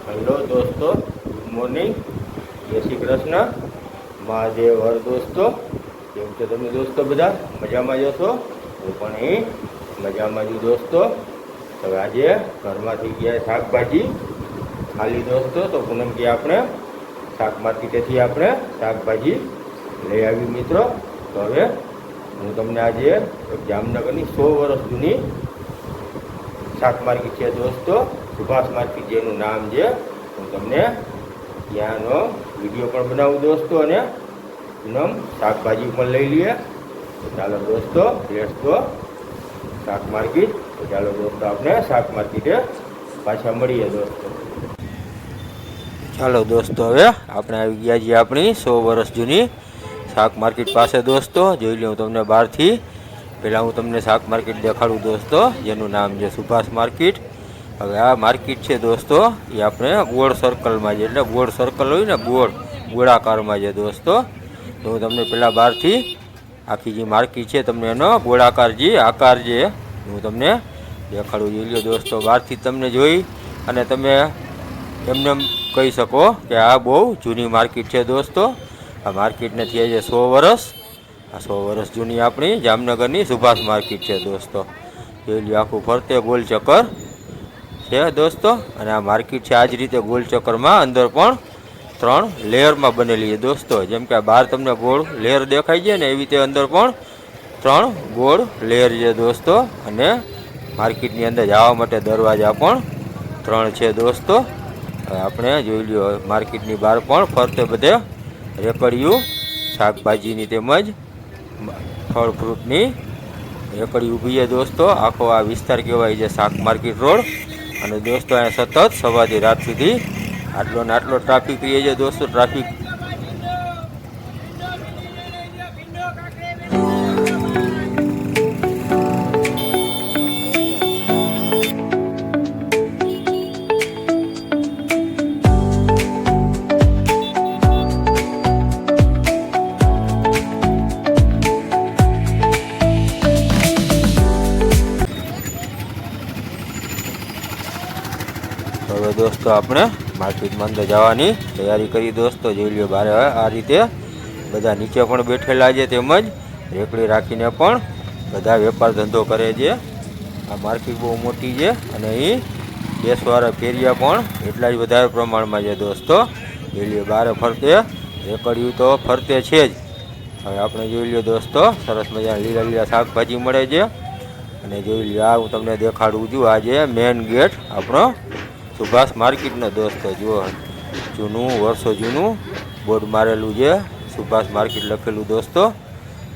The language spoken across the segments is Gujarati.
હેલો દોસ્તો, ગુડ મોર્નિંગ, જય શ્રી કૃષ્ણ, મહાદેવ હર દોસ્તો. કેમ છો તમે દોસ્તો? બધા મજામાં જશો? હું પણ અહીં મજામાં છું દોસ્તો. હવે આજે ઘરમાંથી ગયા શાકભાજી ખાલી દોસ્તો, તો પૂનમ કે આપણે શાક માર્કેટેથી આપણે શાકભાજી લઈ આવી મિત્રો. તો હવે હું તમને આજે જામનગરની 100 વર્ષ જૂની શાક માર્કેટ છે દોસ્તો, સુભાષ માર્કેટ જેનું નામ છે. હું તમને ત્યાંનો વિડીયો પણ બનાવું દોસ્તો, અને પૂનમ શાકભાજી પણ લઈ લઈએ. તો ચાલો દોસ્તો, લેટ્સ ગો શાક માર્કેટ. તો ચાલો દોસ્તો, આપણે શાક માર્કેટે પાછા મળીએ દોસ્તો. ચાલો દોસ્તો, હવે આપણે આવી ગયા છીએ આપણી 100 વર્ષ જૂની શાક માર્કેટ પાસે દોસ્તો. જોઈ લઉં તમને બહારથી. પહેલાં હું તમને શાક માર્કેટ દેખાડું દોસ્તો, જેનું નામ છે સુભાષ માર્કેટ. હવે આ માર્કેટ છે દોસ્તો, એ આપણે ગોળ સર્કલમાં છે, એટલે ગોળ સર્કલ હોય ને, ગોળાકારમાં છે દોસ્તો. તો હું તમને પહેલાં બહારથી આખી જે માર્કેટ છે તમને એનો ગોળાકાર જે આકાર છે હું તમને દેખાડું. જોઈ લો દોસ્તો, બહારથી તમને જોઈ અને તમે એમને કહી શકો કે આ બહુ જૂની માર્કેટ છે દોસ્તો. આ માર્કેટને થયા છે 100 વર્ષ. આ 100 વર્ષ જૂની આપણી જામનગરની સુભાષ માર્કેટ છે દોસ્તો. જોઈ લો, આખું ફરતે ગોલ ચક્કર છે દોસ્તો. અને આ માર્કેટ છે આ જ રીતે ગોલ ચક્કરમાં અંદર પણ 3 લેયરમાં બનેલી છે દોસ્તો. જેમ કે આ બહાર તમને ગોળ લેયર દેખાય છે ને, એવી રીતે અંદર પણ 3 ગોળ લેયર છે દોસ્તો. અને માર્કેટની અંદર જવા માટે દરવાજા પણ 3 છે દોસ્તો. આપણે જોઈ લ્યો, માર્કેટની બહાર પણ ફરતે બધે રેકડીયું શાકભાજીની તેમજ ફળ ફ્રૂટની રેકડી ઊભી છે દોસ્તો. આખો આ વિસ્તાર કહેવાય છે શાક માર્કેટ રોડ. અને દોસ્તો અહીંયા સતત સવારથી રાત સુધી આટલો ને આટલો ટ્રાફિક રહે છે દોસ્તો. ટ્રાફિક હવે દોસ્તો આપણે માર્કેટમાં અંદર જવાની તૈયારી કરી દોસ્તો. જોઈ લો, બહાર આ રીતે બધા નીચે પણ બેઠેલા છે, તેમજ રેકડી રાખીને પણ બધા વેપાર ધંધો કરે છે. આ માર્કેટ બહુ મોટી છે અને અહીં બેસવાળા ફેરિયા પણ એટલા જ વધારે પ્રમાણમાં છે દોસ્તો. જોઈ લો, બહાર ફરતે રેકડીયું તો ફરતે છે જ. હવે આપણે જોઈ લો દોસ્તો, સરસ મજાના લીલા લીલા શાકભાજી મળે છે. અને જોઈ લો, આ હું તમને દેખાડું છું, આ છે મેઇન ગેટ આપણો સુભાષ માર્કેટનો દોસ્તો. જુઓ, જૂનું વર્ષો જૂનું બોર્ડ મારેલું છે, સુભાષ માર્કેટ લખેલું દોસ્તો.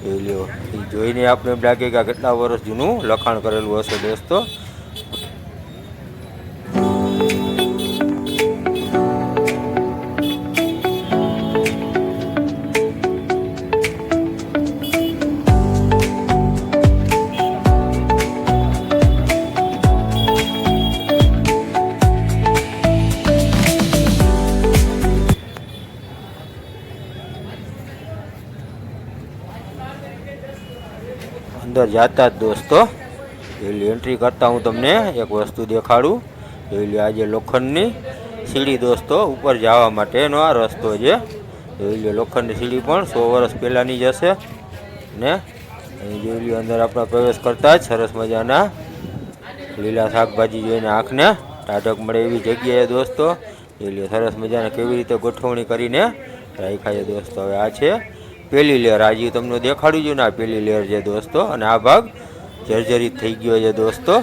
જોઈ લો, એ જોઈને આપણે એમ લાગે કે કેટલા વર્ષ જૂનું લખાણ કરેલું હશે દોસ્તો. અંદર જતા જ દોસ્તો પેલી એન્ટ્રી કરતાં હું તમને એક વસ્તુ દેખાડું. જોઈ લો, આજે લોખંડની સીડી દોસ્તો, ઉપર જવા માટેનો આ રસ્તો છે. જોઈ લો, લોખંડની સીડી પણ 100 વર્ષ પહેલાંની જ હશે. ને અહીં જોઈ લો, અંદર આપણે પ્રવેશ કરતાં જ સરસ મજાના લીલા શાકભાજી જોઈને આંખને ટાઢક મળે એવી જગ્યાએ દોસ્તો. જોઈ લો, સરસ મજાને કેવી રીતે ગોઠવણી કરીને રાખ્યા છે દોસ્તો. હવે આ છે પહેલી લેયર. આજે તમને દેખાડ્યું છું ને, આ પહેલી લેયર છે દોસ્તો. અને આ ભાગ જર્જરિત થઈ ગયો છે દોસ્તો.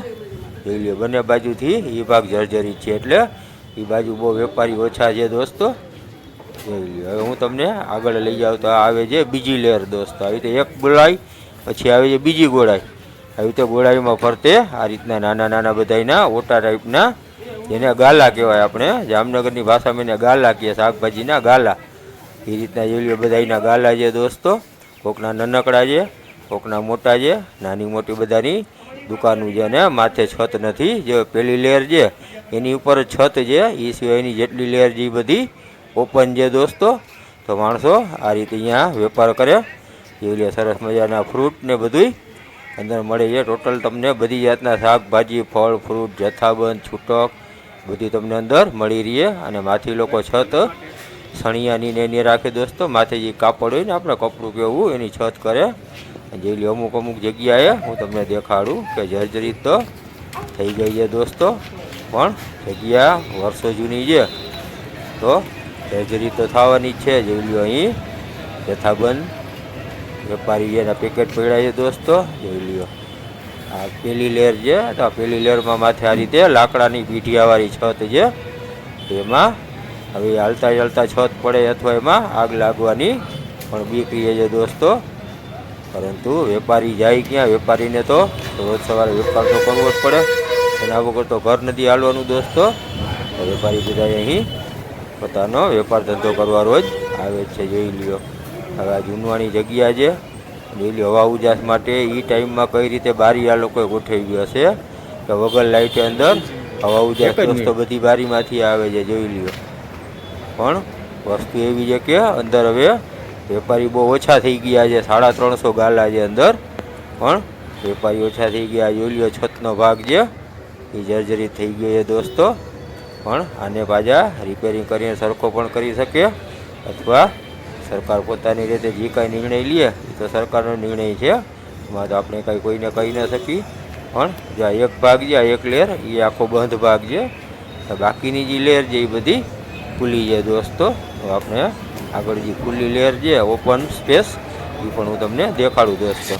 જોઈ લો, બંને બાજુથી એ ભાગ જર્જરિત છે, એટલે એ બાજુ બહુ વેપારી ઓછા છે દોસ્તો. જોઈ લો, હવે હું તમને આગળ લઈ જાઉં તો આવે છે બીજી લેયર દોસ્તો. આવી રીતે એક ગોળાઈ, પછી આવે છે બીજી ગોળાઈ. આવી રીતે ગોળાઈમાં ફરતે આ રીતના નાના નાના બધાના ઓટા ટાઈપના, જેને ગાલા કહેવાય, આપણે જામનગરની ભાષામાં એને ગાલા કહીએ, શાકભાજીના ગાલા. એ રીતના જોઈ લો, બધાના ગાલા છે દોસ્તો. કોકના નાનકડા છે, કોકના મોટા છે, નાની મોટી બધાની દુકાનું છે. અને માથે છત નથી. જે પહેલી લેયર છે એની ઉપર છત છે, એ સિવાયની જેટલી લેયર છે એ બધી ઓપન છે દોસ્તો. તો માણસો આ રીતે અહીંયા વેપાર કરે. જોઈ લે, સરસ મજાના ફ્રૂટ ને બધુંય અંદર મળે છે. ટોટલ તમને બધી જાતના શાકભાજી, ફળ, ફ્રૂટ, જથ્થાબંધ, છૂટક બધી તમને અંદર મળી રહે અને માથી લોકો છત સણિયાની ને એની રાખે દોસ્તો, માથે જે કાપડ હોય ને આપણે કપડું કેવું એની છત કરે. જેલી અમુક અમુક જગ્યાએ હું તમને દેખાડું કે જર્જરિત તો થઈ ગઈ છે દોસ્તો, પણ જગ્યા વર્ષો જૂની છે તો જર્જરિત તો થવાની જ છે. જોઈ લો અહીં જથ્થાબંધ વેપારી એના પેકેટ પડ્યા છે દોસ્તો. જોઈ લ્યો આ પેલી લેર છે, તો આ પેલી લેરમાં માથે આ રીતે લાકડાની પીઠિયાવાળી છત છે. એમાં હવે હાલતા ચાલતા છત પડે અથવા એમાં આગ લાગવાની પણ બીક રહે છે દોસ્તો. પરંતુ વેપારી જાય ક્યાં? વેપારીને તો રોજ સવારે વેપાર તો કરવો જ પડે, એના વગર તો ઘર નથી હાલવાનું દોસ્તો. વેપારી બધા અહીં પોતાનો વેપાર ધંધો કરવા રોજ આવે છે. જોઈ લ્યો હવે આ જૂનવાણી જગ્યા છે. જોઈ લ્યો હવા ઉજાસ માટે એ ટાઈમમાં કઈ રીતે બારી આ લોકોએ ગોઠવી હશે કે વગર લાઇટે અંદર હવા ઉજાસ દોસ્તો બધી બારીમાંથી આવે છે. જોઈ લ્યો પણ વસ્તુ એવી છે કે અંદર હવે વેપારી બહુ ઓછા થઈ ગયા છે. 350 ગાલા છે અંદર, પણ વેપારી ઓછા થઈ ગયા. જોઈ લ્યો છતનો ભાગ છે એ જર્જરિત થઈ ગયો છે દોસ્તો. પણ આને પાછા રિપેરિંગ કરીને સરખો પણ કરી શકે અથવા સરકાર પોતાની રીતે જે કાંઈ નિર્ણય લે એ તો સરકારનો નિર્ણય છે, એમાં તો આપણે કાંઈ કોઈને કહી ન શકીએ. પણ જો એક ભાગ છે એક લેર એ આખો બંધ ભાગ છે, બાકીની જે લેર છે એ બધી ખુલ્લી છે દોસ્તો. તો આપણે આગળ જે ખુલ્લી લેર છે ઓપન સ્પેસ એ પણ હું તમને દેખાડું દોસ્તો.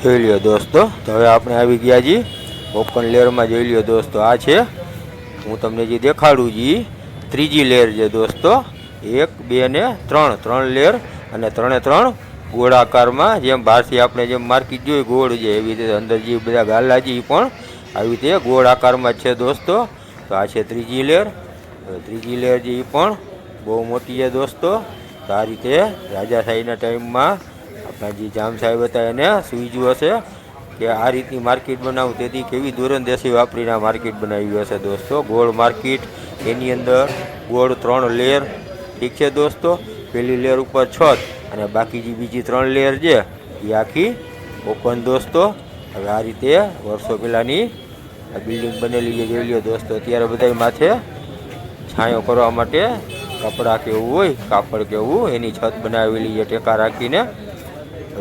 જોઈ લ્યો દોસ્તો, તો હવે આપણે આવી ગયા છીએ ઓપન લેરમાં. જોઈ લ્યો દોસ્તો આ છે હું તમને જે દેખાડું છું ત્રીજી લેર છે દોસ્તો. 1 2 ને 3 લેર અને 3 ગોળાકારમાં, જેમ બહારથી આપણે જેમ માર્કેટ જોઈ ગોળ છે એવી રીતે અંદર જે બધા ગાલા છે એ પણ આવી રીતે ગોળ આકારમાં જ છે દોસ્તો. તો આ છે ત્રીજી લેર. ત્રીજી લેર છે એ પણ બહુ મોટી છે દોસ્તો. તો આ રીતે રાજાશાહીના ટાઈમમાં આપણા જે જામ સાહેબ હતા એને સૂઝ્યું હશે કે આ રીતની માર્કેટ બનાવું, તેથી કેવી દૂરંદેશી વાપરીને માર્કેટ બનાવી હશે દોસ્તો. ગોળ માર્કેટ, એની અંદર ગોળ 3 લેર, ઠીક છે દોસ્તો. પહેલી લેર ઉપર છત અને બાકી જે બીજી 3 લેર છે એ આખી ઓપન દોસ્તો. હવે આ રીતે વર્ષો પહેલાંની આ બિલ્ડિંગ બનેલી છે. જોઈ લ્યો દોસ્તો, અત્યારે બધા માથે છાંયો કરવા માટે કપડાં કેવું હોય કાપડ કેવું એની છત બનાવેલી છે ટેકા રાખીને.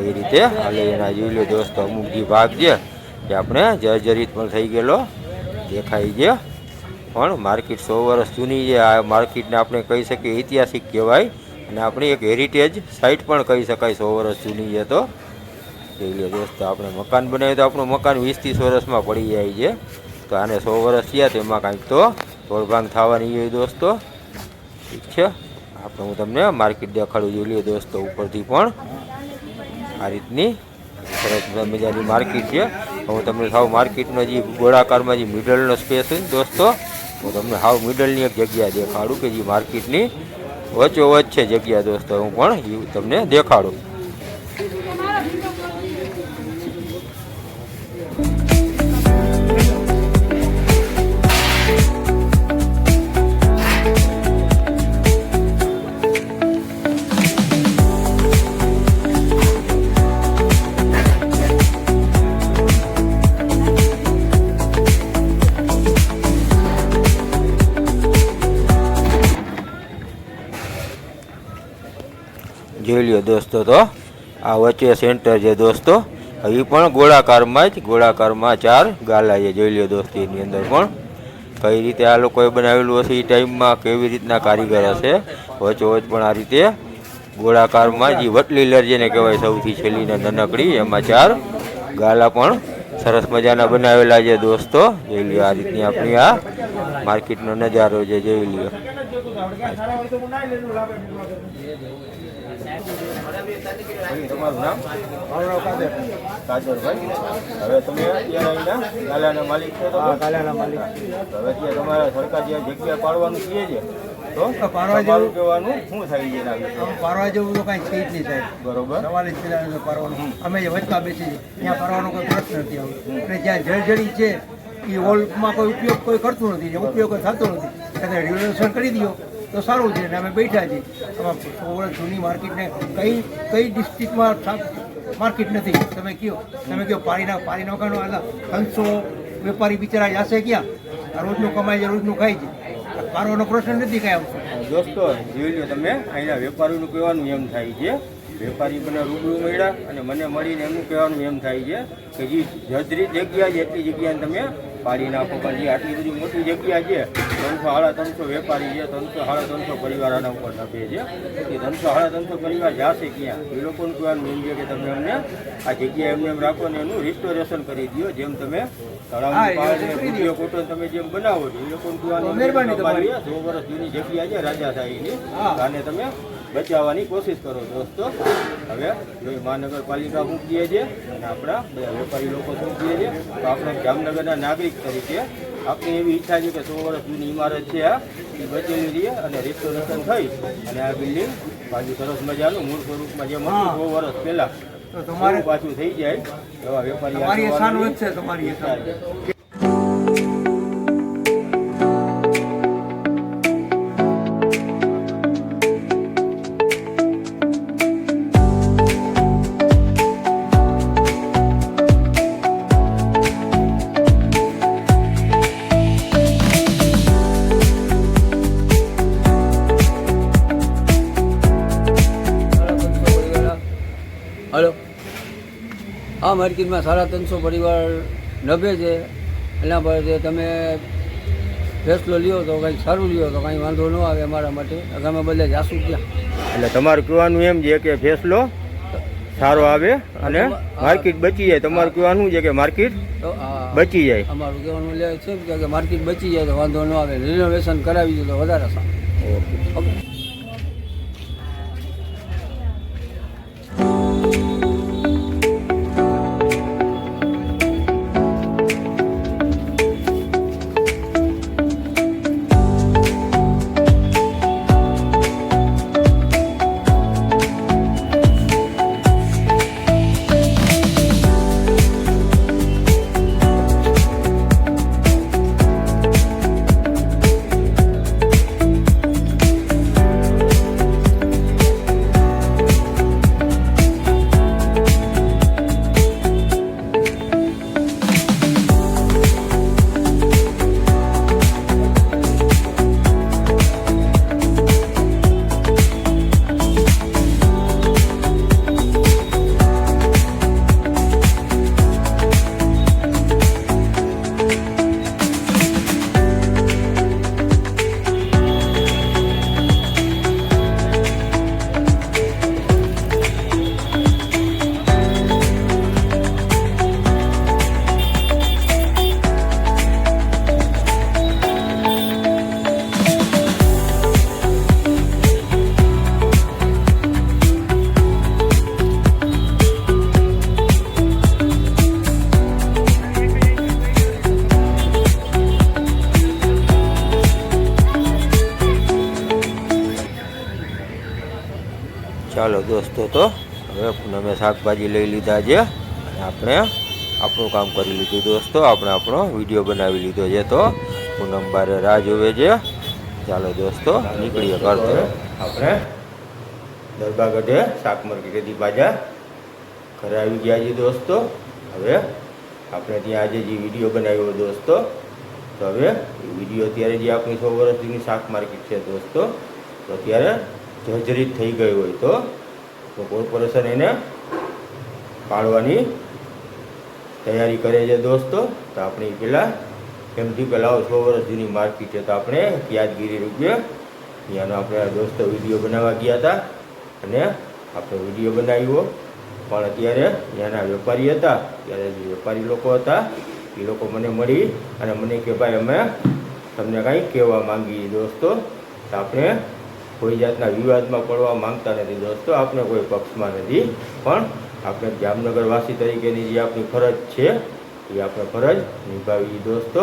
એ રીતે હાલે એના. જોઈ લો દોસ્તો અમુક જે ભાગ છે એ આપણે જર્જરિત પણ થઈ ગયેલો દેખાય છે, પણ માર્કેટ 100 વર્ષ જૂની છે. આ માર્કેટને આપણે કહી શકીએ ઐતિહાસિક કહેવાય અને આપણી એક હેરિટેજ સાઇટ પણ કહી શકાય 100 વર્ષ જૂની છે. તો જોઈ લો દોસ્તો આપણે મકાન બનાવ્યું તો આપણું મકાન 20-30 વર્ષમાં પડી જાય છે, તો આને 100 વર્ષ થયા તેમાં કાંઈક તો તોડભાંગ થવાની હોય દોસ્તો. ઠીક છે, આપણે હું તમને માર્કેટ દેખાડું. જોઈ લો દોસ્તો ઉપરથી પણ આ રીતની સરસ મજાની માર્કેટ છે. હું તમને સાવ માર્કેટનો જે ગોળાકારમાં જે મિડલનો સ્પેસ હોય ને દોસ્તો, હું તમને સાવ મિડલની એક જગ્યા દેખાડું કે જે માર્કેટની વચ્ચોવચ્ચ છે જગ્યા દોસ્તો. હું પણ એ તમને દેખાડું. જોઈ લ્યો દોસ્તો, તો આ વચ્ચે સેન્ટર છે દોસ્તો. એ પણ ગોળાકારમાં જ, ગોળાકારમાં 4 ગાલા છે. જોઈ લ્યો દોસ્તો એની અંદર પણ કઈ રીતે આ લોકોએ બનાવેલું હશે એ ટાઈમમાં, કેવી રીતના કારીગર હશે. વચ્ચોવચ્ચ પણ આ રીતે ગોળાકારમાં જે વટલી લેર જેને કહેવાય સૌથી છેલ્લીને નાનકડી, એમાં 4 ગાલા પણ સરસ મજાના બનાવેલા છે દોસ્તો. જોઈ લ્યો આ રીતની આપણી આ માર્કેટનો નજારો છે. જોઈ લ્યો તમારું નામ? કાદરભાઈ. હવે તમે અત્યારે ગાલાના માલિક છો? ગાલાના માલિક. હવે ત્યાં તમારા સરકાર જે જગ્યા પાડવાનું કહે છે તો પાડવા જેવું કહેવાનું શું થાય છે? પાડવા જેવું તો કાંઈ થઈ જ નહીં થાય. બરોબર. સવારે જ પાડવાનું. અમે જે વચકા બેસી ત્યાં પાડવાનો કોઈ પ્રશ્ન નથી આવતો. અને જ્યાં જળજળી છે એ હોલમાં કોઈ ઉપયોગ કોઈ કરતું નથી, ઉપયોગ થતો નથી. એટલે રિનોવેશન કરી દો તો સારું છે. અને અમે બેઠા છીએ. આમાં 100 વર્ષ જૂની માર્કેટને કઈ ડિસ્ટ્રિક્ટમાં માર્કેટ નથી. તમે કયો પાણી નોકાનો એટલે 300 વેપારી બિચારા જશે ક્યાં? આ રોજનું કમાય છે, રોજનું ખાય છે. કારોનો પ્રશ્ન નથી કાંઈ આવશે. દોસ્તો જોઈ લો તમે, અહીંના વેપારીનું કહેવાનું એમ થાય છે, વેપારી મને રૂબરૂ મળ્યા અને મને મળીને એમનું કહેવાનું એમ થાય છે કે જે જજરી જગ્યા છે એટલી જગ્યાને તમે પાડી નાખો. પણ જે આટલી બધી મોટી જગ્યા છે, 300-350 વેપારી છે, 300-350 પરિવાર આના ઉપર નભે છે. એ 300-350 પરિવાર જશે ક્યાં? એ લોકોનું કહેવાનું એમ છે કે તમે અમને આ જગ્યા એમને એમ રાખો ને એનું રિસ્ટોરેશન કરી દો. જેમ તમે તળાવની પાળને વિડીયો ફોટો તમે જેમ બનાવો છો, એ લોકોનું કહેવાનું 100 વર્ષ જૂની જગ્યા છે રાજાશાહીની, આને તમે બચાવવાની કોશિશ કરો દોસ્તો. હવે જો મહાનગરપાલિકા શું કહે છે અને આપણા બધા વેપારી લોકો શું કહે છે, તો આપણે જામનગરના નાગરિક તરીકે આપણી એવી ઈચ્છા છે કે 100 વર્ષ જૂની ઇમારત છે આ એ બચેલી રહે અને રિસ્ટોરેશન થઈ અને આ બિલ્ડિંગ પાછું સરસ મજાનું મૂળ સ્વરૂપમાં જે હતું 100 વર્ષ પહેલાં તમારે પાછું થઈ જાય એવા વેપારી. હલો, આ માર્કેટમાં 350 પરિવાર નભે છે. એના પર જે તમે ફેસલો લ્યો તો કંઈક સારું લ્યો તો કાંઈ વાંધો ન આવે અમારા માટે. અમે બદલે જાશું ક્યાં? એટલે તમારું કહેવાનું એમ છે કે ફેસલો સારો આવે અને માર્કેટ બચી જાય. તમારું કહેવાનું છે કે માર્કેટ બચી જાય. અમારું કહેવાનું લે છે કે માર્કેટ બચી જાય તો વાંધો ન આવે. રિનોવેશન કરાવી દો તો વધારે સારું. ઓકે. ચાલો દોસ્તો, તો હવે અમે શાકભાજી લઈ લીધા છે અને આપણે આપણું કામ કરી લીધું દોસ્તો. આપણે આપણો વિડીયો બનાવી લીધો છે, તો પૂનમ બારે રાહ જોવે છે. ચાલો દોસ્તો, નીકળીએ ઘર તરફ. આપણે દરબાગઢે શાક માર્કેટેથી પાછા ઘરે આવી ગયા છીએ દોસ્તો. હવે આપણે ત્યાં આજે જે વિડીયો બનાવ્યો દોસ્તો, તો હવે એ વિડીયો અત્યારે જે આપણી 100 વર્ષ જૂની શાક માર્કેટ છે દોસ્તો, તો અત્યારે જર્જરિત થઈ ગઈ હોય તો કોર્પોરેશન એને પાડવાની તૈયારી કરે છે દોસ્તો. તો આપણે પહેલાં એમ થયું કે લાવો 100 વર્ષ જૂની માર્કેટ છે, તો આપણે યાદગીરી રૂપે ત્યાંનો આપણે દોસ્તો વિડીયો બનાવવા ગયા હતા અને આપણે વિડીયો બનાવ્યો. પણ અત્યારે ત્યાંના વેપારી હતા, ત્યારે જે વેપારી લોકો હતા એ લોકો મને મળી અને મને કે ભાઈ અમે તમને કંઈ કહેવા માંગીએ દોસ્તો. તો આપણે કોઈ જાતના વિવાદમાં પડવા માંગતા નથી દોસ્તો. આપણે કોઈ પક્ષમાં નથી, પણ આપણે જામનગરવાસી તરીકેની જે આપણી ફરજ છે એ આપણે ફરજ નિભાવી દોસ્તો.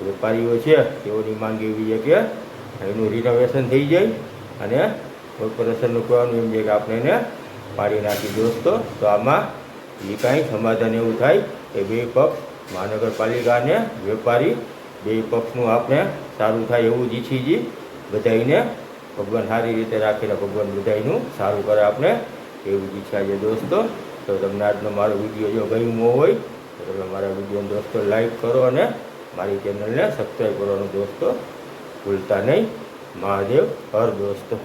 વેપારીઓ છે તેઓની માંગ એવી છે કે એનું રિનોવેશન થઈ જાય અને કોર્પોરેશનનું કહેવાનું એમ છે કે આપણે એને પાડી નાખી દોસ્તો. તો આમાં એ કાંઈ સમાધાન એવું થાય એ બે પક્ષ, મહાનગરપાલિકા અને વેપારી, બે પક્ષનું આપણે સારું થાય એવું જ ઈચ્છી છીએ. બધાઈને ભગવાન સારી રીતે રાખીને ભગવાન બધાનું સારું કરે આપણે એવું જ ઈચ્છા છે દોસ્તો. તો તમને આજનો મારો વિડીયો જો ગમ્યો હોય તો તમે મારા વિડીયોને દોસ્તો લાઈક કરો અને મારી ચેનલને સબસ્ક્રાઈબ કરવાનું દોસ્તો ભૂલતા નહીં. મહાદેવ હર દોસ્તો.